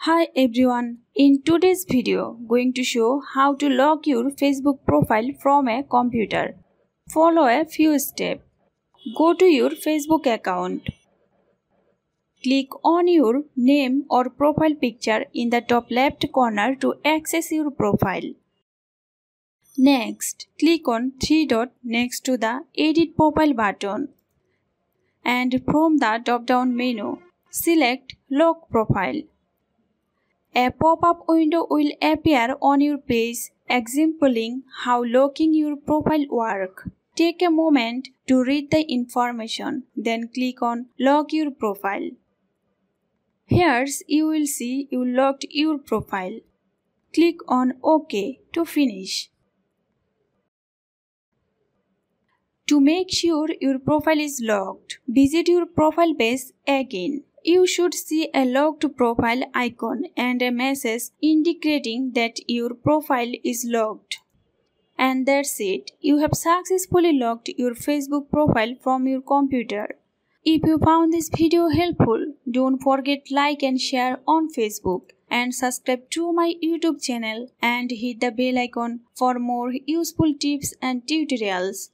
Hi everyone, in today's video, going to show how to lock your Facebook profile from a computer. Follow a few steps. Go to your Facebook account. Click on your name or profile picture in the top left corner to access your profile. Next, click on three dots next to the Edit Profile button. And from the drop-down menu, select Lock Profile. A pop-up window will appear on your page exempling how locking your profile works. Take a moment to read the information, then click on Lock Your Profile. Here you will see you locked your profile. Click on OK to finish. To make sure your profile is locked, visit your profile page again. You should see a locked profile icon and a message indicating that your profile is locked. And that's it. You have successfully locked your Facebook profile from your computer. If you found this video helpful, don't forget to like and share on Facebook and subscribe to my YouTube channel and hit the bell icon for more useful tips and tutorials.